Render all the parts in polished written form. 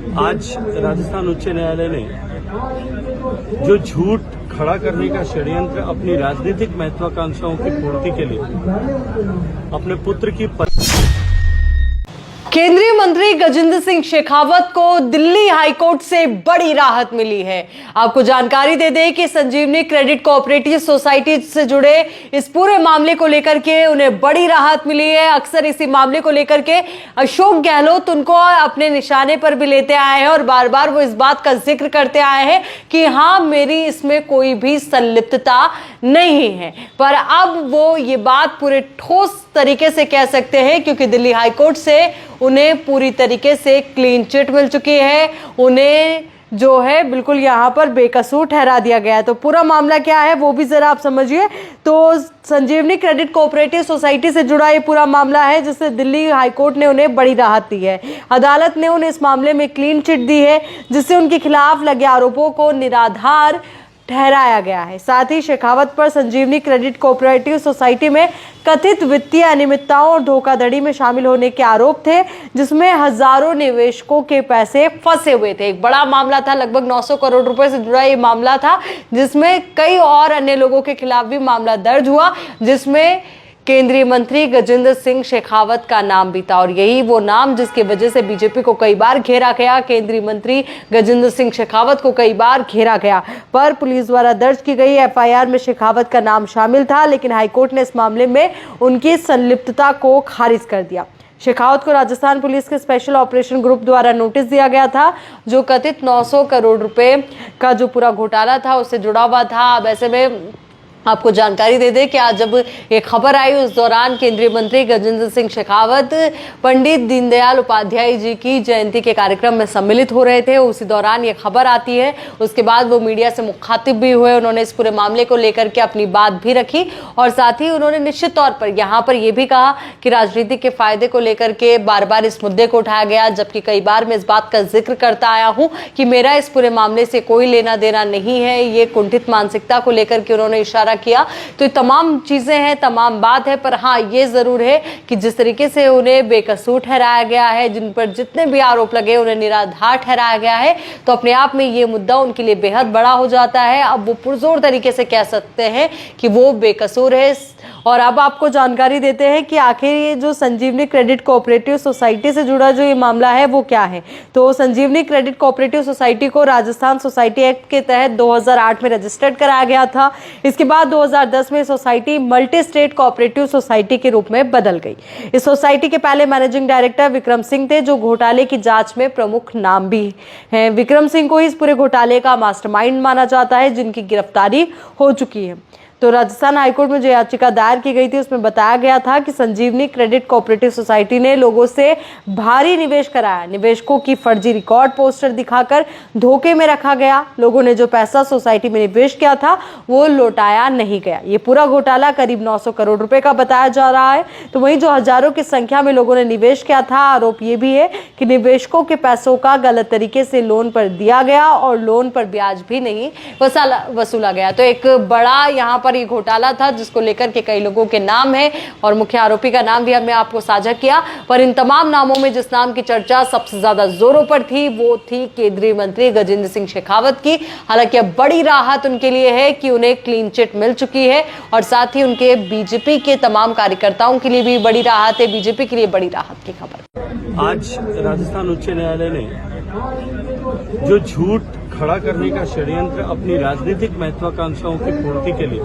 आज राजस्थान उच्च न्यायालय ने जो झूठ खड़ा करने का षड्यंत्र अपनी राजनीतिक महत्वाकांक्षाओं की पूर्ति के लिए अपने पुत्र की केंद्रीय मंत्री गजेंद्र सिंह शेखावत को दिल्ली हाईकोर्ट से बड़ी राहत मिली है। आपको जानकारी दे दें कि संजीवनी क्रेडिट कोऑपरेटिव सोसाइटी से जुड़े इस पूरे मामले को लेकर के उन्हें बड़ी राहत मिली है। अक्सर इसी मामले को लेकर के अशोक गहलोत उनको अपने निशाने पर भी लेते आए हैं और बार बार वो इस बात का जिक्र करते आए हैं कि हाँ, मेरी इसमें कोई भी संलिप्तता नहीं है। पर अब वो ये बात पूरे ठोस तरीके से कह सकते हैं क्योंकि दिल्ली हाईकोर्ट से उन्हें पूरी तरीके से क्लीन चिट मिल चुकी है। उन्हें जो है बिल्कुल यहां पर बेकसूर ठहरा दिया गया है। तो पूरा मामला क्या है वो भी जरा आप समझिए। तो संजीवनी क्रेडिट कोऑपरेटिव सोसाइटी से जुड़ा ये पूरा मामला है जिससे दिल्ली हाईकोर्ट ने उन्हें बड़ी राहत दी है। अदालत ने उन्हें इस मामले में क्लीन चिट दी है जिससे उनके खिलाफ लगे आरोपों को निराधार ठहराया गया है। साथ ही शेखावत पर संजीवनी क्रेडिट कोऑपरेटिव सोसाइटी में कथित वित्तीय अनियमितताओं और धोखाधड़ी में शामिल होने के आरोप थे जिसमें हजारों निवेशकों के पैसे फंसे हुए थे। एक बड़ा मामला था, लगभग 900 करोड़ रुपए से जुड़ा ये मामला था जिसमें कई और अन्य लोगों के खिलाफ भी मामला दर्ज हुआ जिसमें केंद्रीय मंत्री गजेंद्र सिंह शेखावत का नाम भी था और यही वो नाम जिसकी वजह से बीजेपी को कई बार घेरा गया। केंद्रीय मंत्री गजेंद्र सिंह शेखावत को कई बार घेरा गया पर पुलिस द्वारा दर्ज की गई एफआईआर में शेखावत का नाम शामिल था, लेकिन हाईकोर्ट ने इस मामले में उनकी संलिप्तता को खारिज कर दिया। शेखावत को राजस्थान पुलिस के स्पेशल ऑपरेशन ग्रुप द्वारा नोटिस दिया गया था जो कथित 900 करोड़ रुपए का जो पूरा घोटाला था उससे जुड़ा हुआ था। अब ऐसे में आपको जानकारी दे दें कि आज जब ये खबर आई उस दौरान केंद्रीय मंत्री गजेंद्र सिंह शेखावत पंडित दीनदयाल उपाध्याय जी की जयंती के कार्यक्रम में सम्मिलित हो रहे थे। उसी दौरान ये खबर आती है। उसके बाद वो मीडिया से मुखातिब भी हुए। उन्होंने इस पूरे मामले को लेकर के अपनी बात भी रखी और साथ ही उन्होंने निश्चित तौर पर यहाँ पर यह भी कहा कि राजनीति के फायदे को लेकर के बार बार इस मुद्दे को उठाया गया, जबकि कई बार मैं इस बात का जिक्र करता आया हूँ कि मेरा इस पूरे मामले से कोई लेना देना नहीं है। ये कुंठित मानसिकता को लेकर के उन्होंने इशारा किया। तो ये तमाम चीजें हैं, तमाम बात है, पर हाँ ये जरूर है कि जिस तरीके से उन्हें बेकसूर ठहराया गया है, जिन पर जितने भी आरोप लगे उन्हें निराधार ठहराया गया है, तो अपने आप में ये मुद्दा उनके लिए बेहद बड़ा हो जाता है। अब वो पुरजोर तरीके से कह सकते हैं कि वो बेकसूर है। और अब आपको जानकारी देते हैं कि आखिर ये जो संजीवनी क्रेडिट कोऑपरेटिव सोसाइटी से जुड़ा जो ये मामला है वो क्या है। तो संजीवनी क्रेडिट कोऑपरेटिव सोसाइटी को राजस्थान सोसाइटी एक्ट के तहत 2008 में रजिस्टर्ड कराया गया था। इसके बाद 2010 में society multi state cooperative society के रूप में बदल गई। इस सोसाइटी के पहले मैनेजिंग डायरेक्टर विक्रम सिंह थे जो घोटाले की जांच में प्रमुख नाम भी हैं। विक्रम सिंह को इस पूरे घोटाले का मास्टरमाइंड माना जाता है जिनकी गिरफ्तारी हो चुकी है। तो राजस्थान हाईकोर्ट में जो याचिका दायर की गई थी उसमें बताया गया था कि संजीवनी क्रेडिट कोऑपरेटिव सोसाइटी ने लोगों से भारी निवेश कराया। निवेशकों की फर्जी रिकॉर्ड पोस्टर दिखाकर धोखे में रखा गया। लोगों ने जो पैसा सोसाइटी में निवेश किया था वो लौटाया नहीं गया। ये पूरा घोटाला करीब 900 करोड़ रुपए का बताया जा रहा है। तो वहीं जो हजारों की संख्या में लोगों ने निवेश किया था, आरोप ये भी है कि निवेशकों के पैसों का गलत तरीके से लोन पर दिया गया और लोन पर ब्याज भी नहीं वसूला गया। तो एक बड़ा यहाँ पर ये घोटाला था जिसको लेकर के कई लोगों के नाम है और मुख्य आरोपी का नाम भी हमने आपको साझा किया। पर इन तमाम नामों में जिस नाम की चर्चा सबसे ज्यादा जोरों पर थी वो थी केंद्रीय मंत्री गजेंद्र सिंह शेखावत की। हालांकि अब बड़ी राहत उनके लिए है कि उन्हें क्लीन चिट मिल चुकी है और साथ ही उनके बीजेपी के तमाम कार्यकर्ताओं के लिए भी बड़ी राहत है। बीजेपी के लिए बड़ी राहत की खबर। आज राजस्थान उच्च न्यायालय ने जो झूठ खड़ा करने का षड्यंत्र अपनी राजनीतिक महत्वाकांक्षाओं की पूर्ति के लिए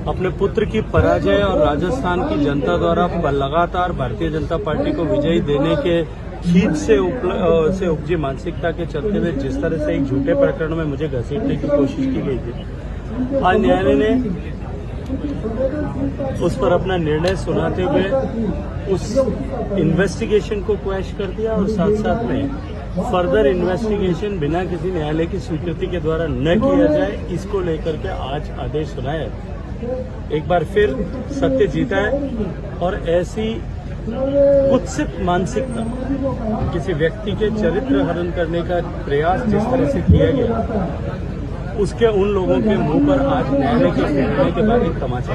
अपने पुत्र की पराजय और राजस्थान की जनता द्वारा लगातार भारतीय जनता पार्टी को विजयी देने के खींच से उपजी मानसिकता के चलते हुए जिस तरह से एक झूठे प्रकरण में मुझे घसीटने की कोशिश की गई थी, आज न्यायालय ने उस पर अपना निर्णय सुनाते हुए उस इन्वेस्टिगेशन को क्वैश कर दिया और साथ साथ में फर्दर इन्वेस्टिगेशन बिना किसी न्यायालय की स्वीकृति के द्वारा न किया जाए, इसको लेकर के आज आदेश सुनाया। एक बार फिर सत्य जीता है और ऐसी कुत्सित मानसिकता किसी व्यक्ति के चरित्र हरण करने का प्रयास जिस तरह से किया गया उसके उन लोगों के मुंह पर आज न्यायालय के निर्णय के बाद एक तमाचा